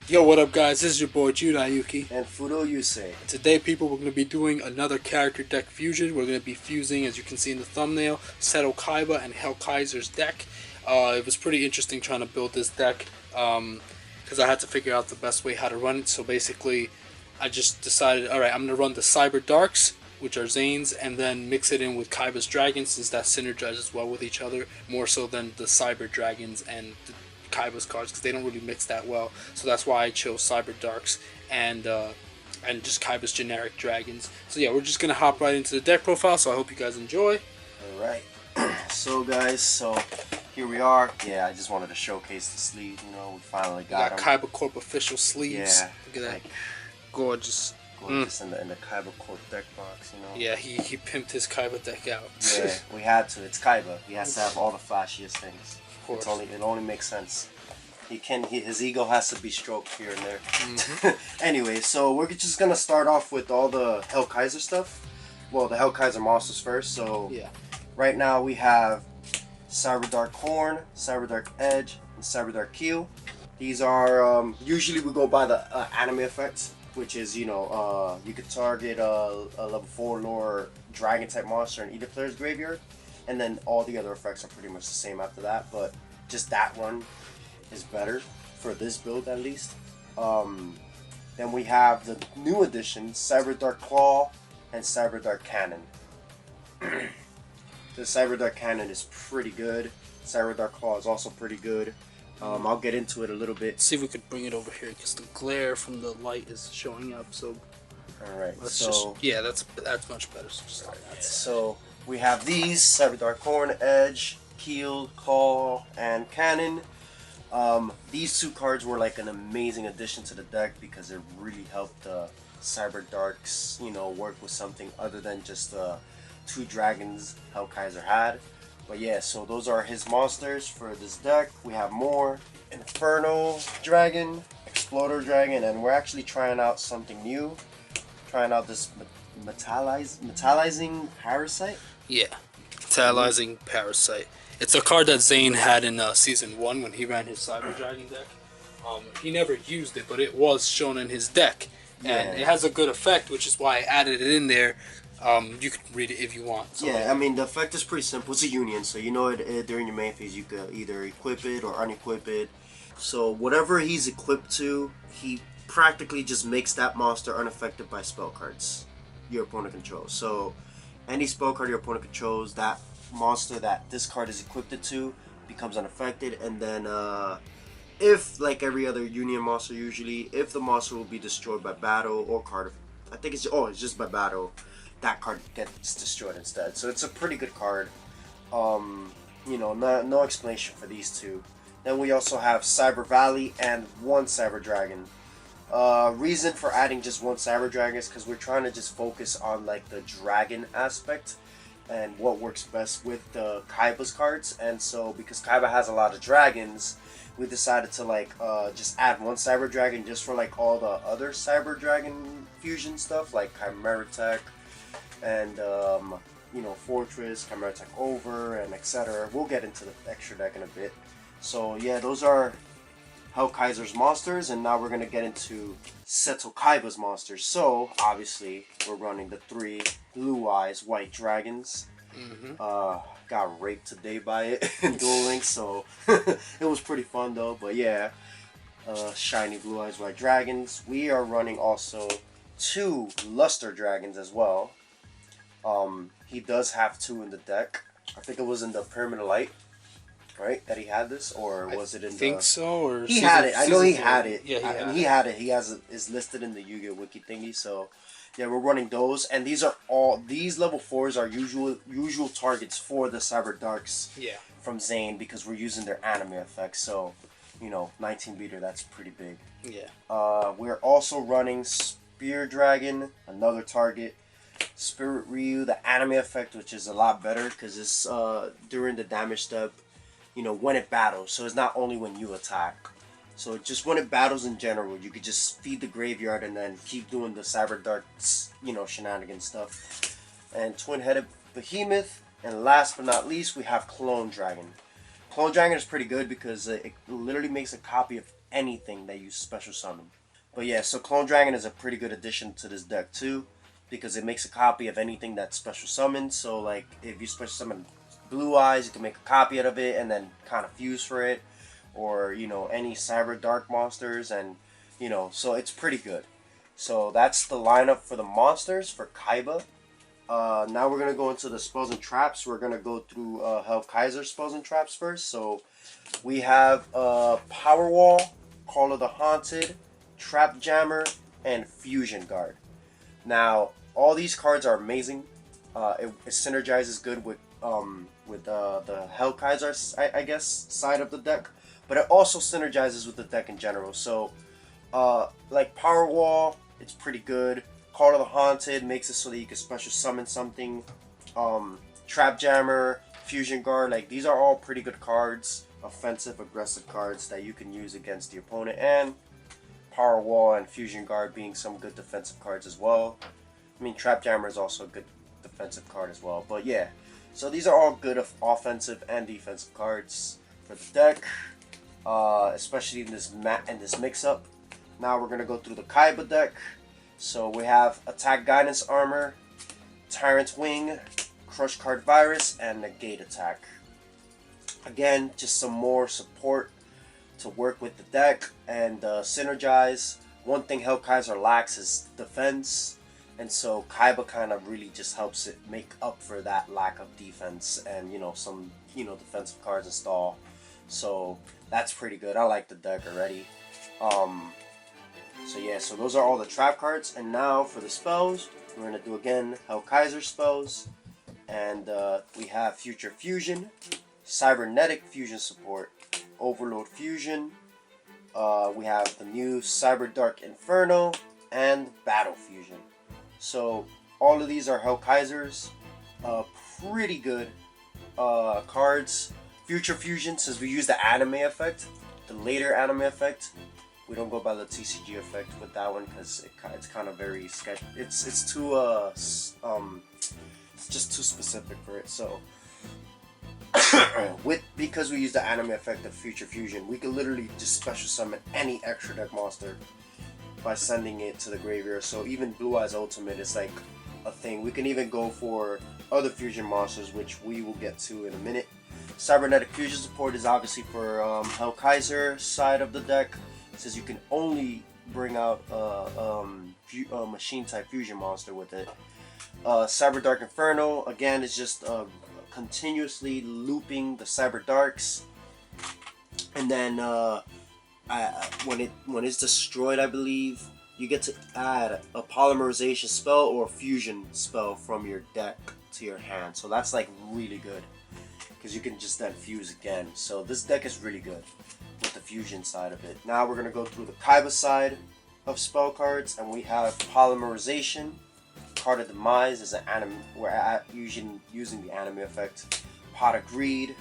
Yo, what up, guys? This is your boy Judai Yuki. And Fudo Yusei. Today, people, we're going to be doing another character deck fusion. We're going to be fusing, as you can see in the thumbnail, Seto Kaiba and Kaiser's deck. It was pretty interesting trying to build this deck because I had to figure out the best way how to run it. So basically, I just decided, alright, I'm going to run the Cyberdarks, which are Zane's, and then mix it in with Kaiba's Dragons, since that synergizes well with each other, more so than the Cyber Dragons and the Kaiba's cards, because they don't really mix that well. So that's why I chose Cyberdarks and just Kaiba's generic dragons. So yeah, we're just gonna hop right into the deck profile. So I hope you guys enjoy. All right. So guys, here we are. Yeah, I just wanted to showcase the sleeve. You know, we finally got them. Kaiba Corp official sleeves. Yeah. Look at that. Gorgeous. Gorgeous in the Kaiba Corp deck box. You know. Yeah, he pimped his Kaiba deck out. Yeah, we had to. It's Kaiba. He has to have all the flashiest things. Of course. It only makes sense. His ego has to be stroked here and there. Mm-hmm. Anyway, so we're just gonna start off with all the Kaiser stuff. Well, the Kaiser monsters first. So yeah, right now we have Cyberdark Horn, Cyberdark Edge, and Cyberdark Keel. These are usually we go by the anime effects, which is you could target a level 4 lore dragon type monster in either player's graveyard, and then all the other effects are pretty much the same after that. But just that one is better for this build at least. Then we have the new addition, Cyberdark Claw and Cyberdark Cannon. The Cyberdark Cannon is pretty good. Cyberdark Claw is also pretty good. I'll get into it a little bit. let's see if we could bring it over here because the glare from the light is showing up. So Alright, that's much better. So we have these, Cyberdark Horn, Edge, Keel, Claw, and Cannon. These two cards were like an amazing addition to the deck because it really helped Cyberdarks, work with something other than just two dragons Kaiser had. But yeah, so those are his monsters for this deck. We have more Infernal Dragon, Exploder Dragon, and we're actually trying out something new. Trying out this Metallizing Parasite. Yeah, Metallizing Parasite. It's a card that Zane had in Season 1 when he ran his Cyber Dragon deck. He never used it, but it was shown in his deck. And it has a good effect, which is why I added it in there. You can read it if you want. So yeah, I mean, the effect is pretty simple. It's a union, so during your main phase, you could either equip it or unequip it. So whatever he's equipped to, he practically just makes that monster unaffected by spell cards your opponent controls. So any spell card your opponent controls, that monster that this card is equipped to becomes unaffected, and then if, like every other union monster usually, if the monster will be destroyed by battle or card, I think it's just by battle, that card gets destroyed instead. So it's a pretty good card. No explanation for these two. Then we also have Cyber Valley and one Cyber Dragon. Reason for adding just one Cyber Dragon is because we're trying to just focus on like the dragon aspect and what works best with the Kaiba's cards. And so because Kaiba has a lot of dragons, we decided to just add one Cyber Dragon just for like all the other Cyber Dragon fusion stuff like Chimera Tech and Fortress, Chimera Tech Over, and etc. We'll get into the extra deck in a bit. So yeah, those are Kaiser's monsters, and now we're gonna get into Seto Kaiba's monsters. So obviously we're running the 3 Blue Eyes White Dragons. Got raped today by it in Duel Links, so it was pretty fun though. But yeah, shiny Blue Eyes White Dragons. We are running also 2 Luster Dragons as well. He does have 2 in the deck. I think it was in the Pyramid of Light, right? That he had this, or was it in the? I think so. Or he had it. I know he had it. Yeah, he had it. He is listed in the Yu-Gi-Oh wiki thingy. So yeah, we're running those, and these level 4s are usual targets for the Cyberdarks. Yeah. From Zane, because we're using their anime effects. So 19 beater, that's pretty big. Yeah. We're also running Spear Dragon, another target. Spirit Ryu, the anime effect, which is a lot better because it's during the damage step, when it battles. So it's not only when you attack. So just when it battles in general, you could just feed the graveyard and then keep doing the Cyberdark, shenanigans stuff. And Twin-Headed Behemoth, and last but not least, we have Clone Dragon. Clone Dragon is pretty good because it literally makes a copy of anything that you special summon. But yeah, so Clone Dragon is a pretty good addition to this deck too, because it makes a copy of anything that's special summoned. So like if you special summon Blue Eyes, you can make a copy out of it and then kind of fuse for it, or you know, any Cyberdark monsters, and you know, so it's pretty good. So that's the lineup for the monsters for Kaiba. Now we're gonna go into the spells and traps. We're gonna go through Hell Kaiser spells and traps first. So we have Power Wall, Call of the Haunted, Trap Jammer, and Fusion Guard. Now all these cards are amazing. It synergizes good with the Hell Kaiser, I guess, side of the deck, but it also synergizes with the deck in general. So like Power Wall, it's pretty good. Call of the Haunted makes it so that you can special summon something. Trap Jammer, Fusion Guard, like these are all pretty good cards. Offensive, aggressive cards that you can use against the opponent. And Power Wall and Fusion Guard being some good defensive cards as well. I mean, Trap Jammer is also a good defensive card as well. But yeah, so these are all good offensive and defensive cards for the deck. Especially in this mix-up. Now we're going to go through the Kaiba deck. So we have Attack Guidance Armor, Tyrant's Wing, Crush Card Virus, and Negate Attack. Again, just some more support to work with the deck and synergize. One thing Hell Kaiser lacks is defense, and so Kaiba kind of really just helps it make up for that lack of defense, and you know, some defensive cards install. So that's pretty good. I like the deck already. So yeah, so those are all the trap cards, and now for the spells, we're gonna do again Hell Kaiser spells, and we have Future Fusion, Cybernetic Fusion support, Overload Fusion. We have the new Cyberdark Inferno and Battle Fusion. So all of these are Hell Kaisers, pretty good cards. Future Fusion, since we use the anime effect, the later anime effect. We don't go by the TCG effect with that one because it's kind of very sketchy. It's too it's just too specific for it. So because we use the anime effect of Future Fusion, we can literally just special summon any extra deck monster by sending it to the graveyard. So even Blue Eyes Ultimate is like a thing. We can even go for other fusion monsters, which we will get to in a minute. Cybernetic Fusion support is obviously for Hell Kaiser side of the deck. It says you can only bring out a machine type fusion monster with it. Cyberdark Inferno, again, is just continuously looping the Cyberdarks, and then when it's destroyed, I believe you get to add a polymerization spell or a fusion spell from your deck to your hand. So that's like really good because you can just then fuse again. So this deck is really good with the fusion side of it. Now we're gonna go through the Kaiba side of spell cards, and we have Polymerization. Card of Demise is an anime. We're using the anime effect. Pot of Greed,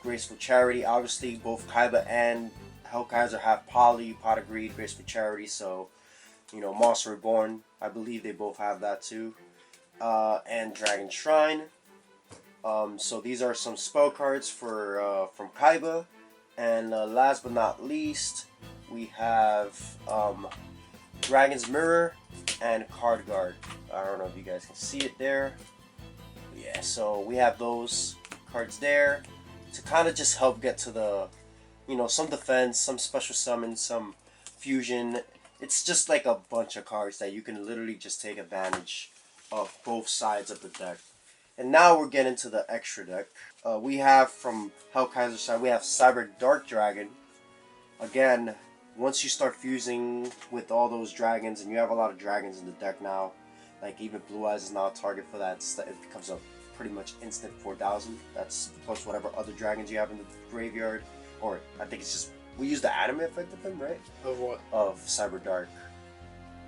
Graceful Charity. Obviously, both Kaiba and Hell Kaiser have Pot of Greed, Graceful Charity. So, you know, Monster Reborn, I believe they both have that too. And Dragon Shrine. So these are some spell cards for from Kaiba. And last but not least, we have Dragon's Mirror and Card Guard. I don't know if you guys can see it there. Yeah, so we have those cards there to kind of just help get to the, you know, some defense, some special summon, some fusion. It's just like a bunch of cards that you can literally just take advantage of both sides of the deck. And now we're getting to the extra deck. We have from Hell Kaiser's side, we have Cyberdark Dragon. Again, once you start fusing with all those dragons, and you have a lot of dragons in the deck now, like even Blue Eyes is now a target for that, it becomes a pretty much instant 4,000. That's plus whatever other dragons you have in the graveyard. Or I think it's just, we use the anime effect of them, right? Of what? Of Cyberdark.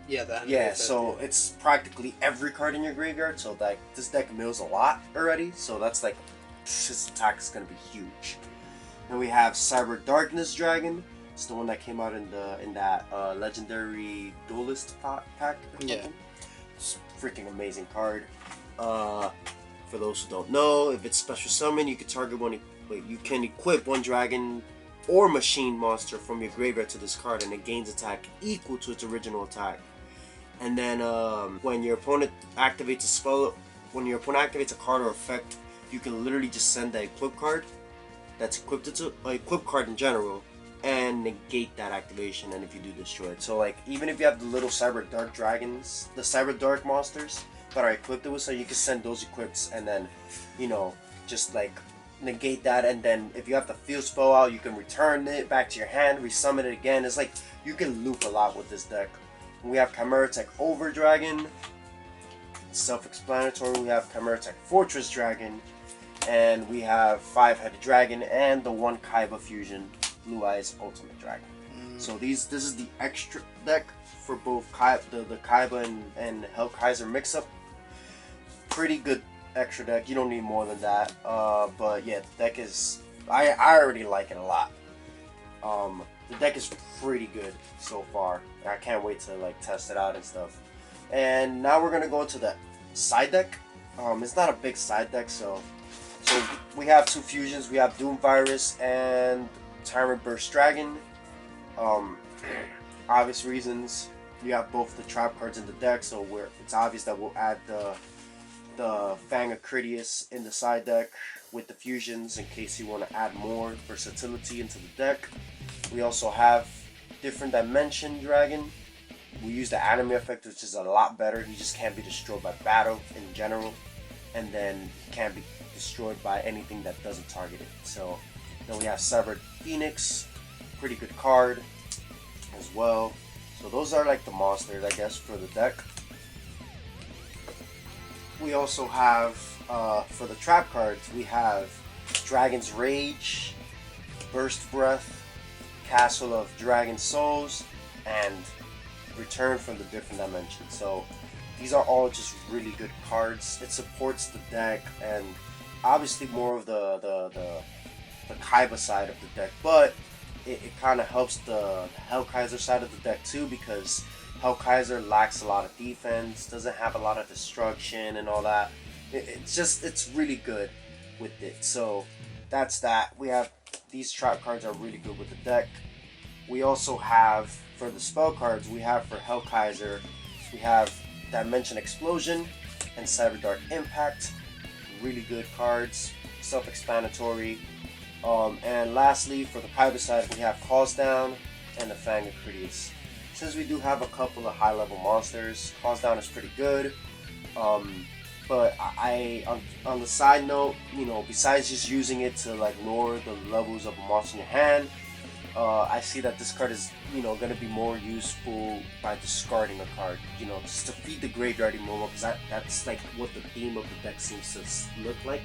Yeah, the anime yeah, effect, so it's practically every card in your graveyard, so like this deck mills a lot already, so that's like, this attack is going to be huge. Then we have Cyber Darkness Dragon. It's the one that came out in that legendary duelist pack. Yeah. It's a freaking amazing card. For those who don't know, if it's special summon, you can target one. You can equip one dragon or machine monster from your graveyard to this card, and it gains attack equal to its original attack. And then when your opponent activates a spell, when your opponent activates a card or effect, you can literally just send the equip card that's equipped to equip card in general and negate that activation, and if you do, destroy it. So like, even if you have the little Cyberdark dragons, the Cyberdark monsters that are equipped with, so you can send those equips and then, you know, just like negate that, and then if you have the field spell out, you can return it back to your hand, resummon it again. It's like you can loop a lot with this deck. We have Chimera Tech Over Dragon, self-explanatory. We have Chimera Tech Fortress Dragon, and we have 5-headed dragon and the one Kaiba fusion, Blue Eyes Ultimate Dragon. So this is the extra deck for both the Kaiba and Hell Kaiser mix-up. Pretty good extra deck. You don't need more than that. But yeah, the deck is, I already like it a lot. The deck is pretty good so far. I can't wait to like test it out and stuff. And now we're gonna go into the side deck. It's not a big side deck, so we have two fusions. We have Doom Virus and Tyrant Burst Dragon. Obvious reasons. You have both the trap cards in the deck, so it's obvious that we'll add the Fang of Critias in the side deck with the fusions in case you want to add more versatility into the deck. We also have Different Dimension Dragon. We use the anime effect, which is a lot better. He just can't be destroyed by battle in general, and then he can't be destroyed by anything that doesn't target it. So then we have Severed Phoenix, pretty good card as well. So those are like the monsters, I guess, for the deck. We also have, for the trap cards, we have Dragon's Rage, Burst Breath, Castle of Dragon Souls, and Return from the Different Dimensions. So these are all just really good cards. It supports the deck, and obviously more of the Kaiba side of the deck, but it kind of helps the Hell Kaiser side of the deck too, because Hell Kaiser lacks a lot of defense, doesn't have a lot of destruction and all that. It's really good with it. So that's that. We have these trap cards are really good with the deck. We also have, for the spell cards, we have for Hell Kaiser, we have Dimension Explosion and Cyberdark Impact. Really good cards, self-explanatory. And lastly, for the Kaiba side, we have Calls Down and the Fang of Critias. Since we do have a couple of high-level monsters, Calls Down is pretty good. But on the side note, you know, besides just using it to like lower the levels of a monster in your hand, I see that this card is, you know, going to be more useful by discarding a card, you know, just to feed the graveyard emote, because that's like what the theme of the deck seems to look like.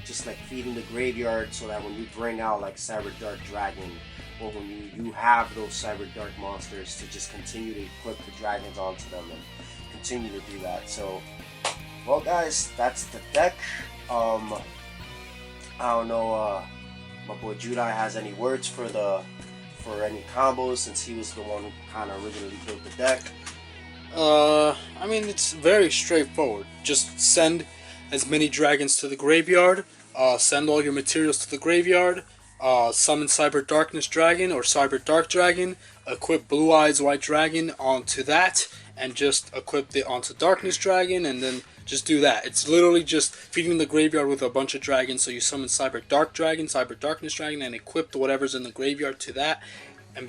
Just like feeding the graveyard so that when you bring out like Cyberdark Dragon, or when you have those Cyberdark monsters, to just continue to equip the dragons onto them and continue to do that. So, well guys, that's the deck. I don't know, my boy Judai has any words for any combos, since he was the one who kind of originally built the deck. I mean, it's very straightforward. Just send as many dragons to the graveyard, send all your materials to the graveyard, summon Cyber Darkness Dragon or Cyber Dark Dragon, equip Blue Eyes White Dragon onto that, and just equip it onto Darkness Dragon, and then just do that. It's literally just feeding the graveyard with a bunch of dragons, so you summon Cyber Dark Dragon, Cyber Darkness Dragon, and equip whatever's in the graveyard to that, and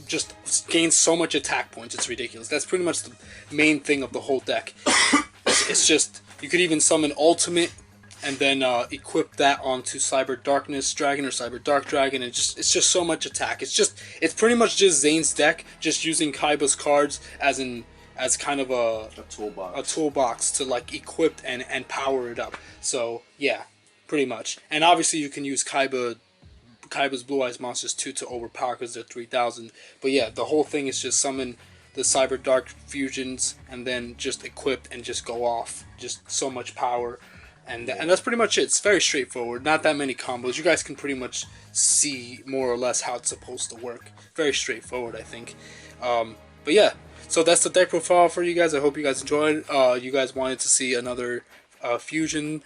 just gain so much attack points, it's ridiculous. That's pretty much the main thing of the whole deck. It's just, you could even summon Ultimate, and then equip that onto Cyber Darkness Dragon or Cyber Dark Dragon, and it's just so much attack. It's pretty much just Zane's deck, just using Kaiba's cards as kind of a toolbox to like equip and power it up. So yeah, pretty much. And obviously you can use Kaiba's Blue Eyes monsters too to overpower, because they're 3,000. But yeah, the whole thing is just summon the Cyber Dark fusions and then just equip and just go off. Just so much power. And that's pretty much it. It's very straightforward. Not that many combos. You guys can pretty much see more or less how it's supposed to work. Very straightforward, I think. But yeah, so that's the deck profile for you guys. I hope you guys enjoyed. You guys wanted to see another fusion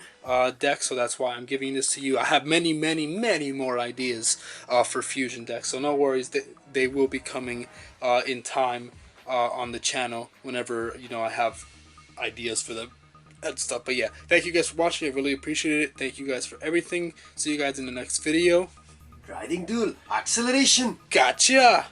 deck, so that's why I'm giving this to you. I have many, many, many more ideas for fusion decks, so no worries. They will be coming in time on the channel whenever I have ideas for them and stuff. But yeah, thank you guys for watching. I really appreciate it. Thank you guys for everything. See you guys in the next video. Riding Duel Acceleration. Gotcha.